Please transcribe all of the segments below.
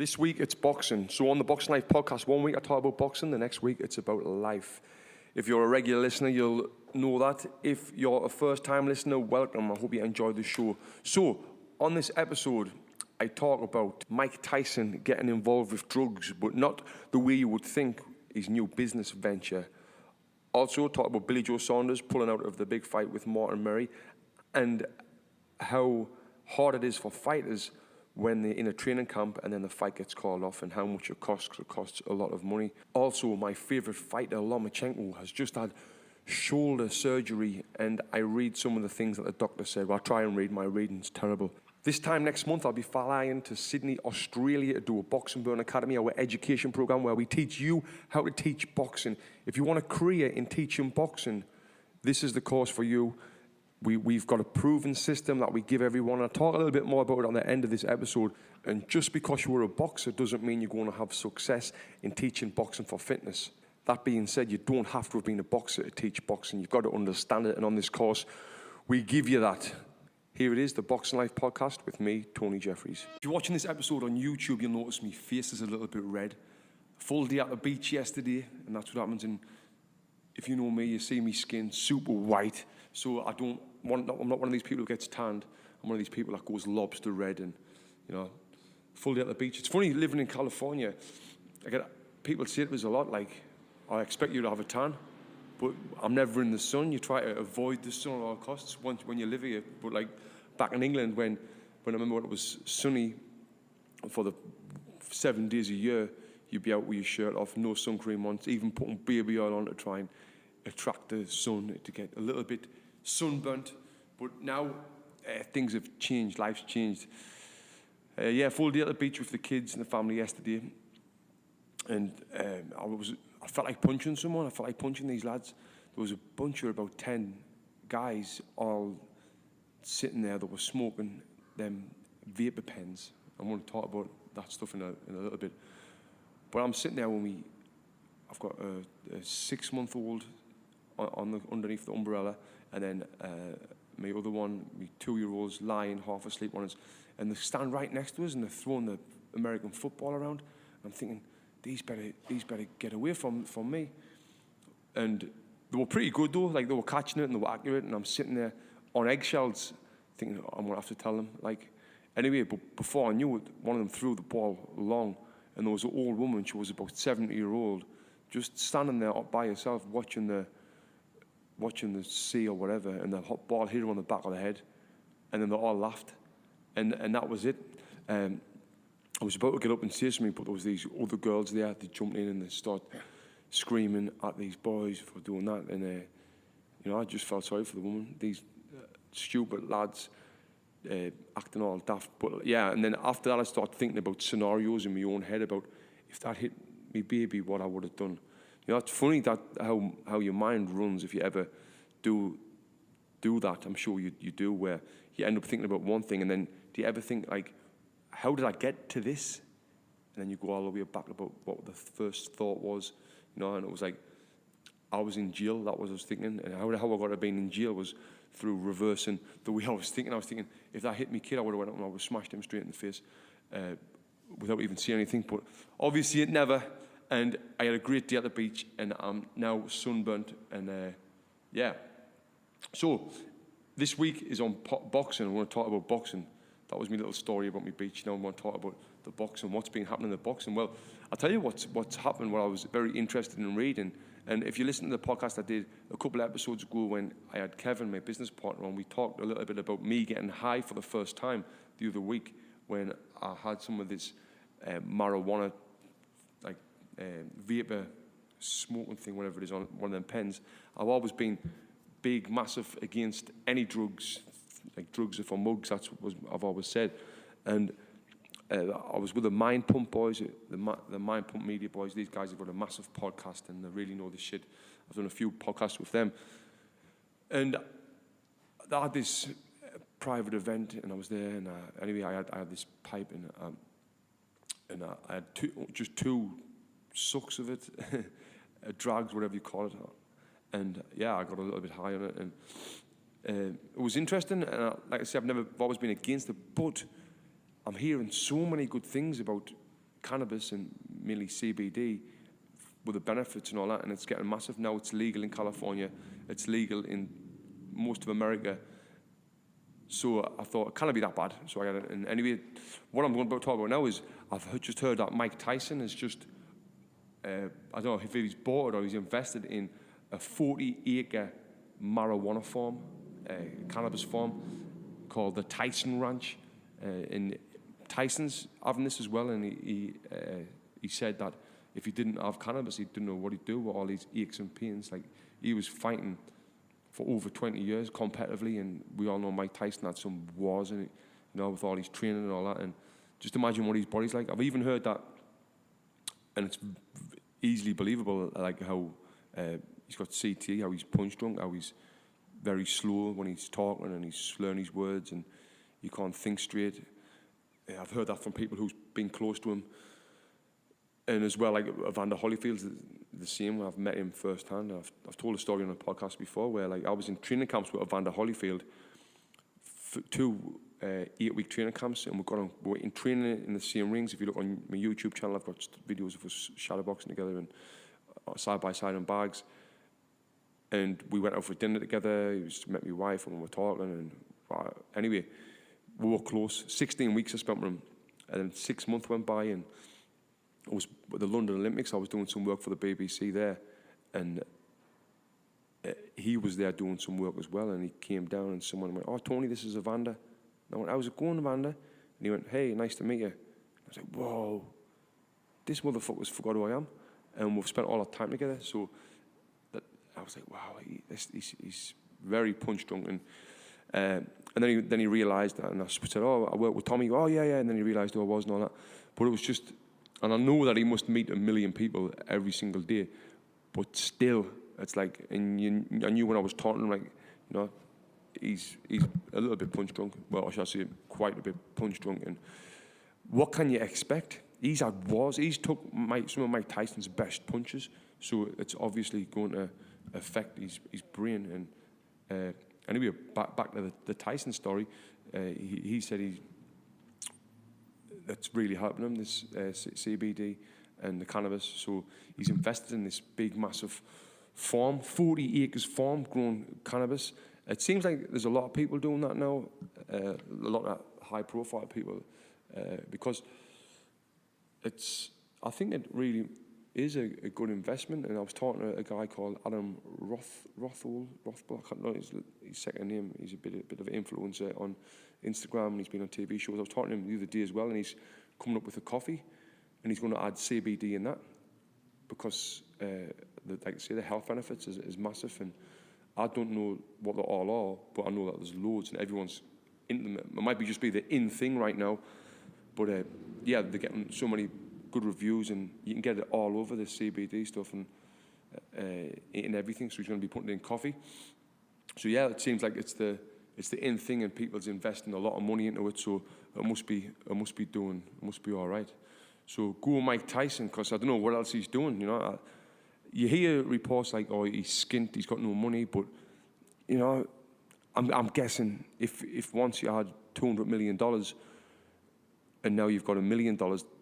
This week it's boxing. So on the Boxing Life podcast, 1 week I talk about boxing, the next week it's about life. If you're a regular listener, you'll know that. If you're a first-time listener, welcome. I hope you enjoyed the show. So on this episode, I talk about Mike Tyson getting involved with drugs, but not the way you would think, his new business venture. Also talk about Billy Joe Saunders pulling out of the big fight with Martin Murray and how hard it is for fighters when they're in a training camp and then the fight gets called off and how much it costs, 'cause it costs a lot of money. Also, my favourite fighter, Lomachenko, has just had shoulder surgery, and I read some of the things that the doctor said. Well, I try and read, my reading's terrible. This time next month, I'll be flying to Sydney, Australia to do a Boxing Burn Academy, our education program where we teach you how to teach boxing. If you want a career in teaching boxing, this is the course for you. We've got a proven system that we give everyone. I'll talk a little bit more about it on the end of this episode. And just because you're a boxer doesn't mean you're going to have success in teaching boxing for fitness. That being said, you don't have to have been a boxer to teach boxing. You've got to understand it. And on this course, we give you that. Here it is, the Boxing Life podcast with me, Tony Jeffries. If you're watching this episode on YouTube, you'll notice my face is a little bit red. Full day at the beach yesterday, and that's what happens. And if you know me, you see me skin super white. So I'm not one of these people who gets tanned. I'm one of these people that goes lobster red and, full day at the beach. It's funny living in California. People say to us a lot, like, I expect you to have a tan, but I'm never in the sun. You try to avoid the sun at all costs when you live here. But like back in England, when I remember when it was sunny for the 7 days a year, you'd be out with your shirt off, no sun cream on, even putting baby oil on to try and attract the sun to get a little bit sunburnt. But now things have changed, life's changed. Full day at the beach with the kids and the family yesterday. And I felt like punching someone. I felt like punching these lads. There was a bunch of about 10 guys all sitting there that were smoking them vapor pens. I'm going to talk about that stuff in a little bit. But I'm sitting there I've got a 6-month-old underneath the umbrella, and then my other one, my 2-year-old's lying half asleep on us, and they stand right next to us and they're throwing the American football around. I'm thinking, these better get away from me. And they were pretty good though, like they were catching it and they were accurate, and I'm sitting there on eggshells thinking, I'm gonna have to tell them. Anyway, but before I knew it, one of them threw the ball long, and there was an old woman, she was about 70-year-old, just standing there by herself watching the sea or whatever, and the hot ball hit her on the back of the head, and then they all laughed, and that was it. I was about to get up and say something, but there was these other girls there. They jumped in and they started screaming at these boys for doing that. And, I just felt sorry for the woman. These stupid lads acting all daft. But, yeah, and then after that I started thinking about scenarios in my own head about if that hit me baby, what I would have done. It's funny that how your mind runs if you ever do that. I'm sure you do, where you end up thinking about one thing, and then do you ever think, like, how did I get to this? And then you go all the way back about what the first thought was, and it was like, I was in jail, that was what I was thinking, and how I got to being in jail was through reversing the way I was thinking. I was thinking, if that hit me kid, I would have went up and I would have smashed him straight in the face without even seeing anything, but obviously it never, and I had a great day at the beach, and I'm now sunburnt, and So, this week is on boxing. I want to talk about boxing. That was my little story about my beach. Now I want to talk about the boxing, what's been happening in the boxing. Well, I'll tell you what's happened, what I was very interested in reading. And if you listen to the podcast I did a couple of episodes ago when I had Kevin, my business partner, on, we talked a little bit about me getting high for the first time the other week when I had some of this marijuana, vapor smoking thing, whatever it is, on one of them pens. I've always been big, massive against any drugs. Like drugs are for mugs, that's what I've always said. And I was with the Mind Pump boys, the Mind Pump Media boys. These guys have got a massive podcast and they really know this shit. I've done a few podcasts with them. And they had this private event and I was there, and anyway, I had this pipe and I had two sucks of it, drags, whatever you call it. And yeah, I got a little bit high on it, and it was interesting. And like I said, I've always been against it, but I'm hearing so many good things about cannabis and mainly CBD with the benefits and all that, and it's getting massive. Now it's legal in California. It's legal in most of America. So I thought, it can't be that bad. So I got it. And anyway, what I'm going to talk about now is I've just heard that Mike Tyson is just, I don't know if he's bought or he's invested in a 40-acre marijuana farm, cannabis farm called the Tyson Ranch. And Tyson's having this as well, and he said that if he didn't have cannabis, he didn't know what he'd do with all these aches and pains. Like, he was fighting for over 20 years competitively, and we all know Mike Tyson had some wars in it, with all his training and all that. And just imagine what his body's like. I've even heard that, and it's easily believable, like how he's got CT, how he's punch drunk, how he's very slow when he's talking and he's slurring his words and you can't think straight. I've heard that from people who's been close to him. And as well, like Evander Holyfield's the same. I've met him firsthand. I've told a story on a podcast before where, like, I was in training camps with Evander Holyfield, two 8-week training camps, and we're in training in the same rings. If you look on my YouTube channel, I've got videos of us shadowboxing together and side by side in bags. And we went out for dinner together. He met my wife and we were talking. And anyway, we were close. 16 weeks I spent with him, and then 6 months went by, and I was at the London Olympics. I was doing some work for the BBC there, and he was there doing some work as well. And he came down, and someone went, "Oh, Tony, this is Evander." And I went, "How's it going, Evander?" And he went, "Hey, nice to meet you." I was like, "Whoa, this motherfucker's forgot who I am," and we've spent all our time together. So that I was like, "Wow, he's very punch drunk." And then he realised that, and I said, "Oh, I work with Tommy." "Oh, yeah." And then he realised who I was and all that. But it was just. And I know that he must meet 1 million people every single day, but still, it's like, and I knew when I was talking, like, he's a little bit punch drunk. Well, I should say quite a bit punch drunk. And what can you expect? He's had wars. He's took some of Mike Tyson's best punches, so it's obviously going to affect his brain. And anyway, back to the Tyson story. He said that's really helping him, this CBD and the cannabis. So he's invested in this big, massive farm, 40 acres farm, growing cannabis. It seems like there's a lot of people doing that now, a lot of high-profile people, because I think it really is a good investment. And I was talking to a guy called Adam Rothbell, I can't know his second name. He's a bit of an influencer on Instagram, and he's been on TV shows. I was talking to him the other day as well, and he's coming up with a coffee, and he's going to add CBD in that because, like I say, the health benefits is massive. And I don't know what they all are, but I know that there's loads, and everyone's into them. It might just be the in thing right now, but yeah, they're getting so many good reviews, and you can get it all over the CBD stuff and in everything. So he's going to be putting it in coffee. So yeah, it seems like it's the in thing, and people's investing a lot of money into it. So it must be all right. So go Mike Tyson, because I don't know what else he's doing. You hear reports like, "Oh, he's skint, he's got no money," but I'm guessing if once you had $200 million and now you've got $1 million,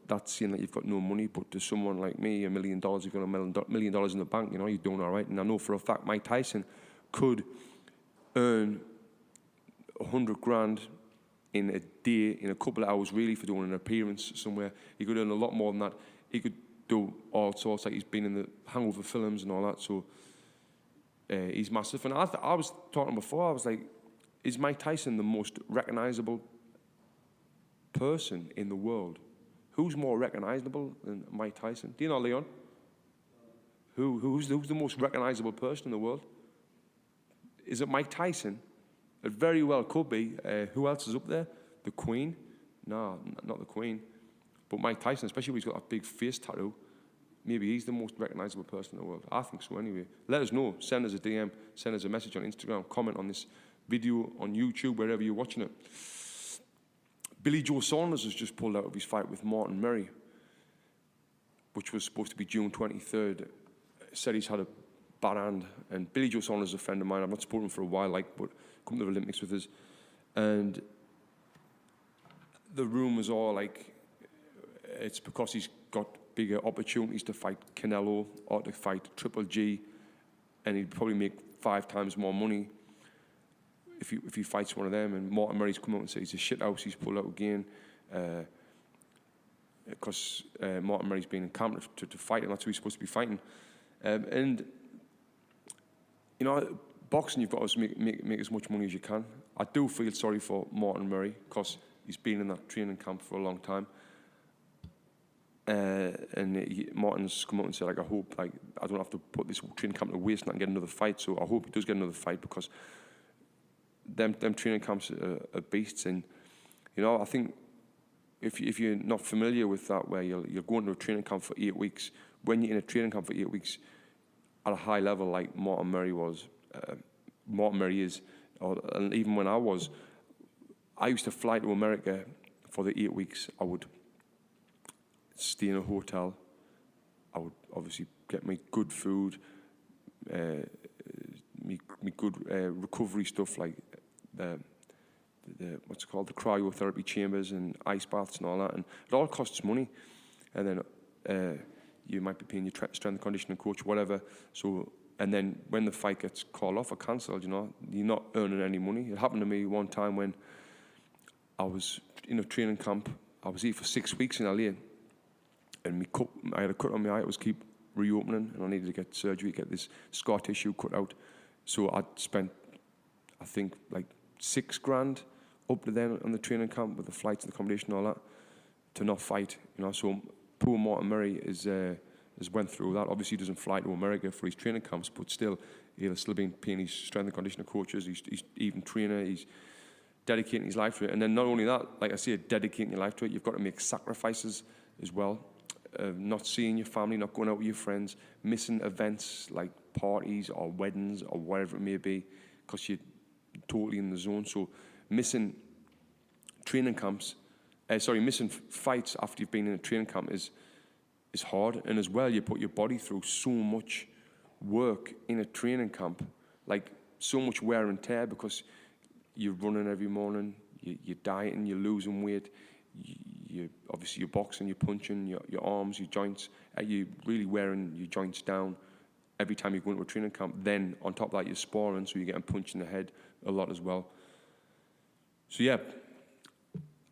that's saying that you've got no money. But to someone like me, $1 million, you've got $1 million in the bank, you're doing all right. And I know for a fact Mike Tyson could earn 100 grand in a day, in a couple of hours, really, for doing an appearance somewhere. He could earn a lot more than that. He could do all sorts, like he's been in the Hangover films and all that. So he's massive. And I was talking before, I was like, is Mike Tyson the most recognizable person in the world? Who's more recognizable than Mike Tyson? Do you know, Leon? Who's the most recognizable person in the world? Is it Mike Tyson? It very well could be. Who else is up there? The Queen? No, not the Queen. But Mike Tyson, especially when he's got a big face tattoo, maybe he's the most recognizable person in the world. I think so anyway. Let us know. Send us a DM. Send us a message on Instagram. Comment on this video on YouTube, wherever you're watching it. Billy Joe Saunders has just pulled out of his fight with Martin Murray, which was supposed to be June 23rd. Said he's had a bad hand. And Billy Joe Saunders is a friend of mine. I've not supported him for a while, but come to the Olympics with us. And the rumours are like it's because he's got bigger opportunities to fight Canelo or to fight Triple G, and he'd probably make 5 times more money if he fights one of them. And Martin Murray's come out and said he's a shit house, he's pulled out again, because Martin Murray's been in camp to fight, and that's who he's supposed to be fighting. And you know, boxing, you've got to make as much money as you can. I do feel sorry for Martin Murray because he's been in that training camp for a long time. And Martin's come out and said, like, I hope, like, I don't have to put this training camp to waste and I can get another fight. So I hope he does get another fight, because them training camps are beasts. And you know, I think if you're not familiar with that, where you're going to a training camp for 8 weeks, when you're in a training camp for 8 weeks at a high level like Martin Murray is, and even when I used to fly to America for the 8 weeks. I would stay in a hotel. I would obviously get me good food, me good recovery stuff, like the what's it called, the cryotherapy chambers and ice baths and all that, and it all costs money. And then you might be paying your strength and conditioning coach, whatever. So, and then when the fight gets called off or cancelled, you know, you're not earning any money. It happened to me one time when I was in a training camp. I was here for 6 weeks in LA, and I had a cut on my eye. It was keep reopening, and I needed to get surgery, get this scar tissue cut out. So I'd spent, I think, like $6,000 up to then on the training camp with the flights and the accommodation and all that, to not fight. You know, so poor Martin Murray has went through that. Obviously, he doesn't fly to America for his training camps, but still, he'll still been paying his strength and conditioning coaches. He's even trainer. He's dedicating his life to it. And then not only that, like I say, dedicating your life to it, you've got to make sacrifices as well. Not seeing your family, not going out with your friends, missing events like parties or weddings or whatever it may be, because you're totally in the zone. So missing training camps, missing fights after you've been in a training camp is hard. And as well, you put your body through so much work in a training camp, like so much wear and tear, because you're running every morning, you're dieting, you're losing weight, you're boxing, you're punching, your arms, your joints, you're really wearing your joints down every time you go into a training camp. Then on top of that, you're sparring, so you're getting punched in the head a lot as well. So yeah,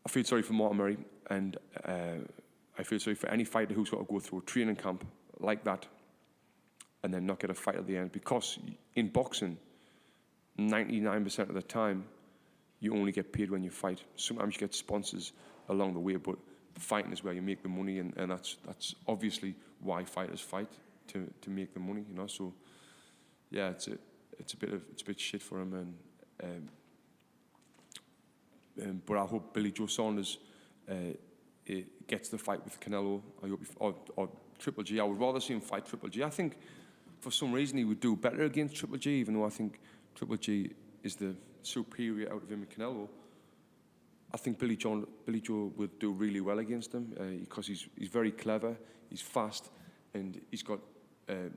I feel sorry for Martin Murray, and I feel sorry for any fighter who's got to go through a training camp like that and then not get a fight at the end, because in boxing, 99% of the time, you only get paid when you fight. Sometimes you get sponsors along the way, but fighting is where you make the money, and that's obviously why fighters fight, to make the money, you know. So yeah, it's a bit shit for him, but I hope Billy Joe Saunders gets the fight with Canelo. I hope or Triple G. I would rather see him fight Triple G. I think for some reason he would do better against Triple G, even though I think Triple G is the superior out of him and Canelo. I think Billy Joe would do really well against him, because he's very clever, he's fast, and he's got a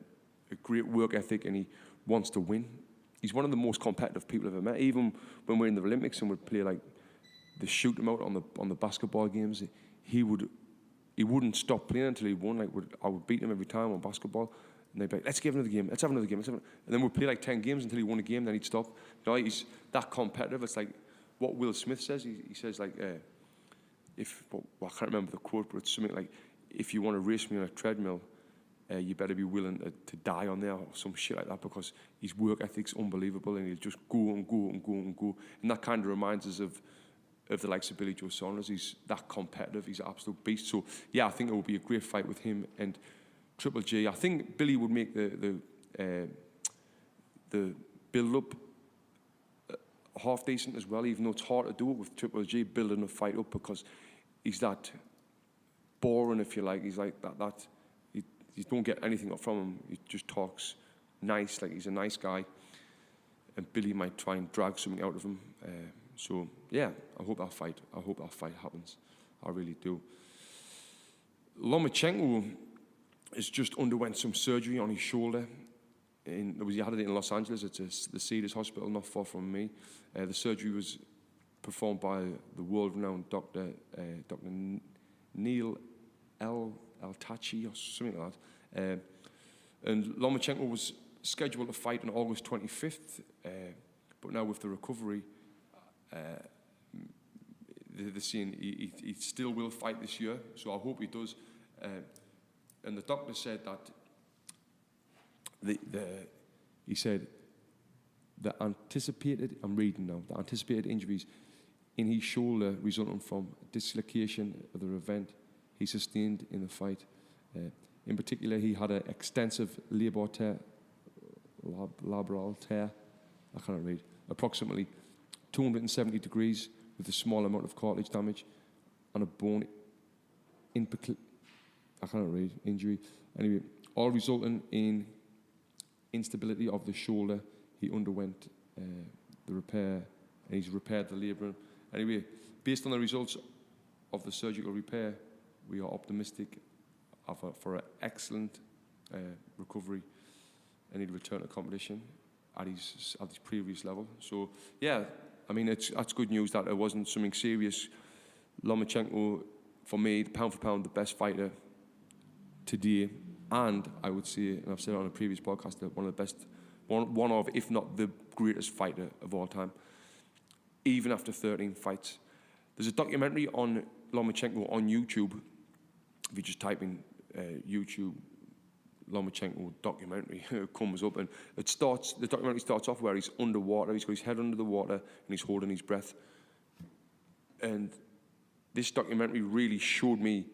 great work ethic, and he wants to win. He's one of the most competitive people I've ever met. Even when we're in the Olympics and we'd play, like, they shoot him out on the basketball games, he wouldn't stop playing until he won. Like, I would beat him every time on basketball, and they'd be like, let's have another game. And then we'd play like 10 games until he won a game, then he'd stop. You know, he's that competitive. It's like what Will Smith says. He says, like, I can't remember the quote, but it's something like, if you want to race me on a treadmill, you better be willing to die on there, or some shit like that, because his work ethic's unbelievable, and he'll just go and go and go and go. And that kind of reminds us of the likes of Billy Joe Saunders. He's that competitive. He's an absolute beast. So yeah, I think it will be a great fight with him and Triple G. I think Billy would make the build-up half decent as well, even though it's hard to do it with Triple G, building a fight up, because he's that boring, if you like. He's like that you don't get anything up from him. He just talks nice, like he's a nice guy. And Billy might try and drag something out of him. So yeah, I hope that fight happens. I really do. Lomachenko has just underwent some surgery on his shoulder. He had it in Los Angeles. It's the Cedars Hospital, not far from me. The surgery was performed by the world-renowned Dr. Neil El Tachi or something like that. And Lomachenko was scheduled to fight on August 25th, but now with the recovery, they're saying he still will fight this year, so I hope he does. And the doctor said that he said the anticipated, I'm reading now, the anticipated injuries in his shoulder resulting from dislocation of the event he sustained in the fight. In particular, he had an extensive labral tear, I can't read, approximately 270 degrees with a small amount of cartilage damage and a bone injury. Anyway, all resulting in instability of the shoulder. He underwent the repair, and he's repaired the labrum. Anyway, based on the results of the surgical repair, we are optimistic for an excellent recovery, and he'd return to competition at his previous level. So, yeah, I mean, that's good news that it wasn't something serious. Lomachenko, for me, pound for pound, the best fighter today, and I would say, and I've said it on a previous podcast, that one of the best, one of, if not the greatest fighter of all time, even after 13 fights. There's a documentary on Lomachenko on YouTube. If you just type in YouTube Lomachenko documentary, it comes up, and the documentary starts off where he's underwater, he's got his head under the water, and he's holding his breath. And this documentary really showed me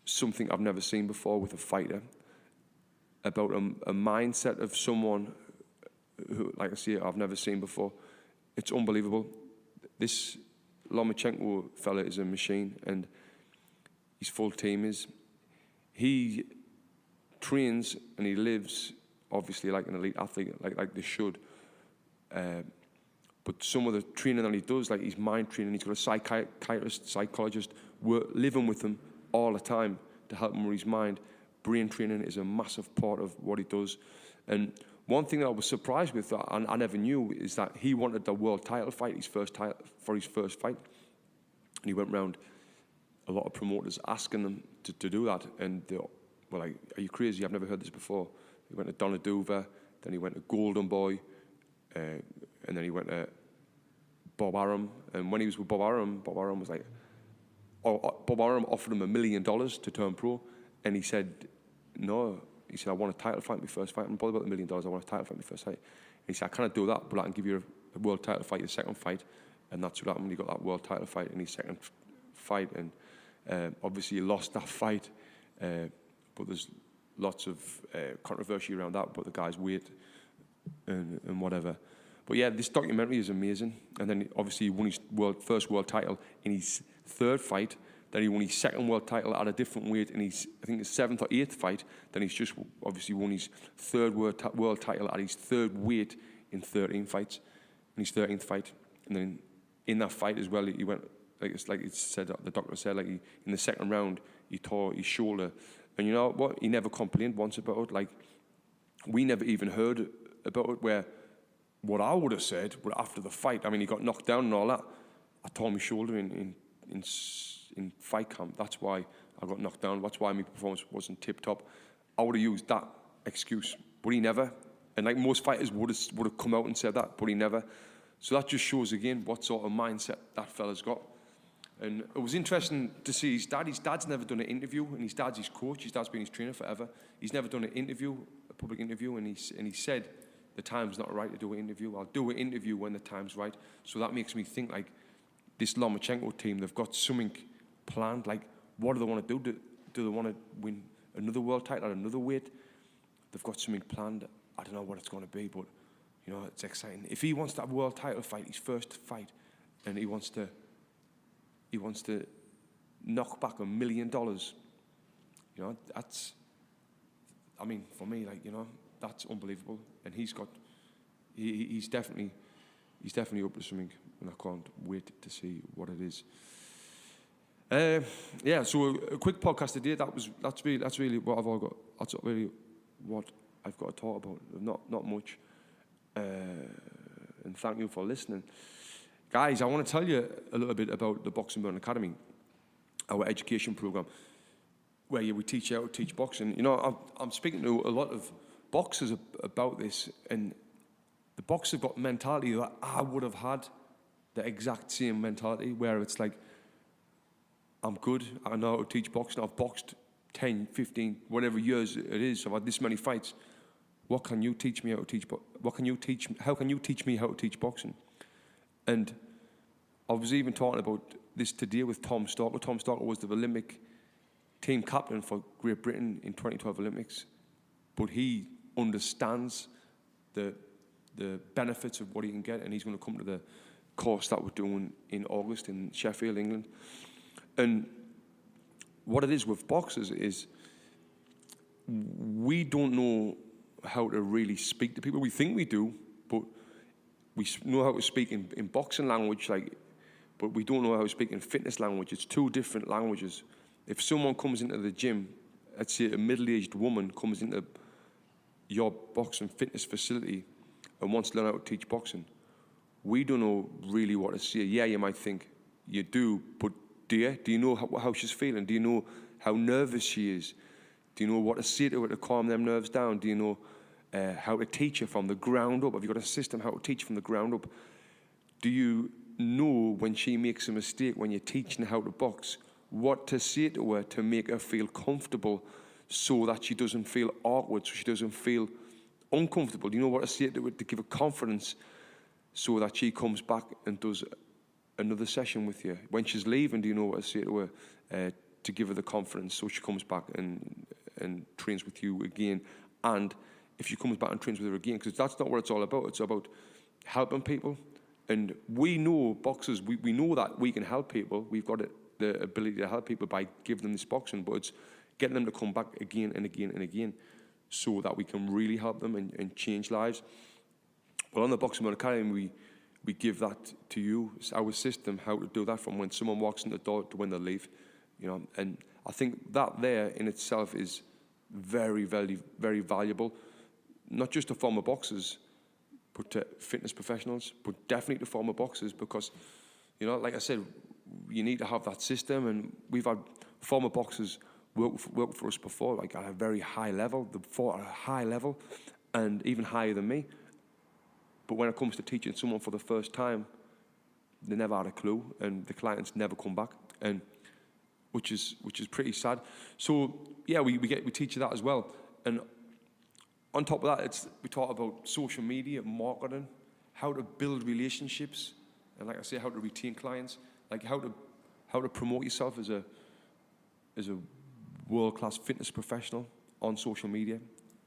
something I've never seen before with a fighter, about a mindset of someone who, like I say, I've never seen before. It's unbelievable. This Lomachenko fella is a machine, and his full team is. He trains and he lives, obviously, like an elite athlete, like they should. But some of the training that he does, like his mind training, he's got a psychiatrist, psychologist, living with him all the time to help him with his mind. Brain training is a massive part of what he does. And one thing that I was surprised with, that I never knew, is that he wanted the world title fight, his first fight. And he went round a lot of promoters asking them to do that. And they were like, are you crazy? I've never heard this before. He went to Donaduva, then he went to Golden Boy, and then he went to Bob Arum. And when he was with Bob Arum was like, Bob Arum offered him $1 million to turn pro, and he said, no. He said, I want a title fight in my first fight. I'm bothered about $1 million. I want a title fight in my first fight. And he said, I can't do that, but I can give you a world title fight your second fight. And that's what happened. He got that world title fight in his second fight. And obviously he lost that fight. But there's lots of controversy around that, but the guy's weight and whatever. But yeah, this documentary is amazing. And then obviously he won his first world title in his third fight. Then he won his second world title at a different weight in his, I think, his 7th or 8th fight. Then he's just obviously won his third world title at his third weight in 13 fights, in his 13th fight. And then in that fight as well, he went, like it said, the doctor said, like in the second round, he tore his shoulder. And you know what? He never complained once about it. Like, we never even heard about it, where what I would have said after the fight, I mean, he got knocked down and all that. I tore my shoulder in fight camp. That's why I got knocked down. That's why my performance wasn't tip-top. I would have used that excuse, but he never. And like most fighters would have come out and said that, but he never. So that just shows again what sort of mindset that fella's got. And it was interesting to see his dad. His dad's never done an interview, and his dad's his coach. His dad's been his trainer forever. He's never done an interview, a public interview, and he said, the time's not right to do an interview. I'll do an interview when the time's right. So that makes me think, like, this Lomachenko team, they've got something planned. Like, what do they want to do? Do they want to win another world title at another weight? They've got something planned. I don't know what it's going to be, but, you know, it's exciting. If he wants that world title fight, his first fight, and he wants to knock back $1 million, you know, that's, I mean, for me, like, you know, that's unbelievable. And he's definitely up to something, and I can't wait to see what it is. Yeah, so a quick podcast today. That's really what I've all got. That's really what I've got to talk about. Not much. And thank you for listening, guys. I want to tell you a little bit about the Boxing Burn Academy, our education program. where we teach you how to teach boxing. You know, I'm speaking to a lot of boxers about this, and the boxers have got mentality that I would have had, the exact same mentality, where it's like, I'm good, I know how to teach boxing, I've boxed 10, 15, whatever years it is, I've had this many fights. What can you teach me how to teach? How can you teach me how to teach boxing? And I was even talking about this today with Tom Stalker. Tom Stalker was the Olympic team captain for Great Britain in 2012 Olympics, but he understands the benefits of what he can get, and he's going to come to the course that we're doing in August in Sheffield, England. And what it is with boxers is we don't know how to really speak to people. We think we do, but we know how to speak in boxing language, but we don't know how to speak in fitness language. It's two different languages. If someone comes into the gym, let's say a middle-aged woman comes into your boxing fitness facility and wants to learn how to teach boxing, we don't know really what to say. Yeah, you might think you do, but do you? Do you know how she's feeling? Do you know how nervous she is? Do you know what to say to her to calm them nerves down? Do you know how to teach her from the ground up? Have you got a system how to teach from the ground up? Do you know when she makes a mistake, when you're teaching her how to box, what to say to her to make her feel comfortable so that she doesn't feel awkward, so she doesn't feel uncomfortable? Do you know what to say to her to give her confidence so that she comes back and does another session with you? When she's leaving, do you know what to say to her to give her the confidence so she comes back and trains with you again? And if she comes back and trains with her again, because that's not what it's all about. It's about helping people. And we know, boxers, we know that we can help people. We've got the ability to help people by giving them this boxing, but it's getting them to come back again and again and again so that we can really help them and change lives. Well, on the Boxing Academy, we give that to you. It's our system, how to do that from when someone walks in the door to when they leave. You know, and I think that there in itself is very, very, very valuable, not just to former boxers, but to fitness professionals, but definitely to former boxers, because, you know, like I said, you need to have that system, and we've had former boxers work for us before, like at a very high level. They fought at a high level, and even higher than me. But when it comes to teaching someone for the first time, they never had a clue, and the clients never come back, and which is pretty sad. So yeah, we teach you that as well. And on top of that, we talk about social media, marketing, how to build relationships, and like I say, how to retain clients, like how to promote yourself as a world-class fitness professional on social media.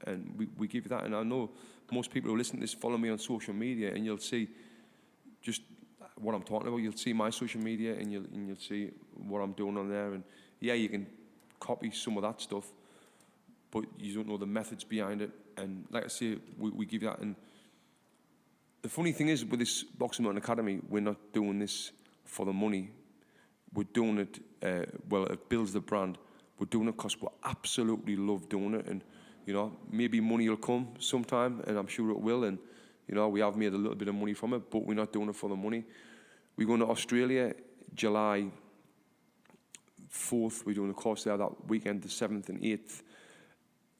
And we give you that. And I know most people who listen to this follow me on social media, and you'll see just what I'm talking about. You'll see my social media, and you'll see what I'm doing on there. And yeah, you can copy some of that stuff, but you don't know the methods behind it. And like I say, we give you that. And the funny thing is, with this Boxing Academy, we're not doing this for the money. We're doing it, it builds the brand. We're doing it because we absolutely love doing it. And, you know, maybe money will come sometime, and I'm sure it will. And, you know, we have made a little bit of money from it, but we're not doing it for the money. We're going to Australia July 4th. We're doing a course there that weekend, the 7th and 8th.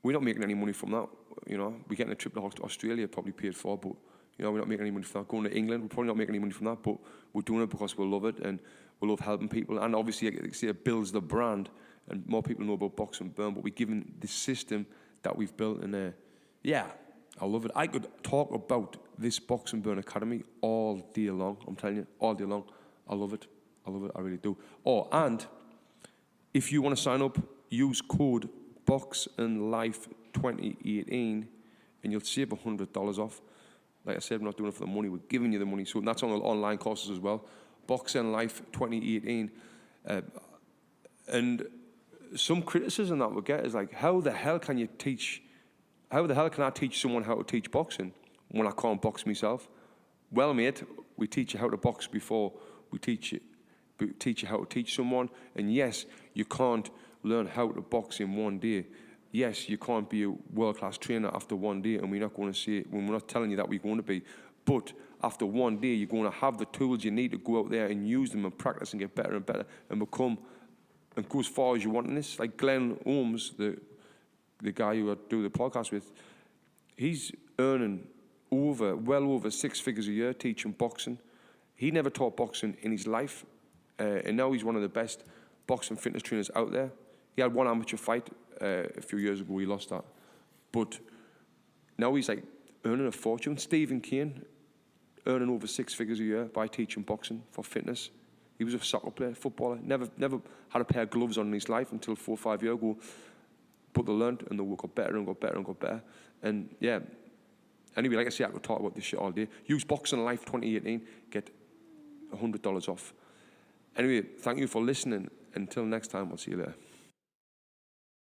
We're not making any money from that. You know, we're getting a trip to Australia probably paid for, but, you know, we're not making any money from that. Going to England, we're probably not making any money from that, but we're doing it because we love it, and we love helping people. And obviously, it builds the brand, and more people know about Box and Burn, but we're giving this system that we've built, and yeah, I love it. I could talk about this Box and Burn Academy all day long. I'm telling you, all day long. I love it. I love it. I really do. Oh, and if you want to sign up, use code BOXANDLIFE2018, and you'll save $100 off. Like I said, we're not doing it for the money. We're giving you the money. So that's on the online courses as well. BOXANDLIFE2018. And some criticism that we get is like, how the hell can I teach someone how to teach boxing when I can't box myself? Well, mate, we teach you how to box before we teach you how to teach someone. And yes, you can't learn how to box in one day. Yes, you can't be a world-class trainer after one day, and we're not telling you that we're going to be. But after one day, you're going to have the tools you need to go out there and use them and practice and get better and better and become and go as far as you want in this. Like Glenn Holmes, the guy who I do the podcast with, he's earning well over 6 figures a year teaching boxing. He never taught boxing in his life, and now he's one of the best boxing fitness trainers out there. He had one amateur fight a few years ago. He lost that, but now he's like earning a fortune. Stephen Kane earning over 6 figures a year by teaching boxing for fitness. He was a soccer player, footballer. Never had a pair of gloves on in his life until 4 or 5 years ago. But they learned and they got better and got better and got better. And yeah. Anyway, like I say, I could talk about this shit all day. Use Boxing Life 2018, get $100 off. Anyway, thank you for listening. Until next time, I'll see you later.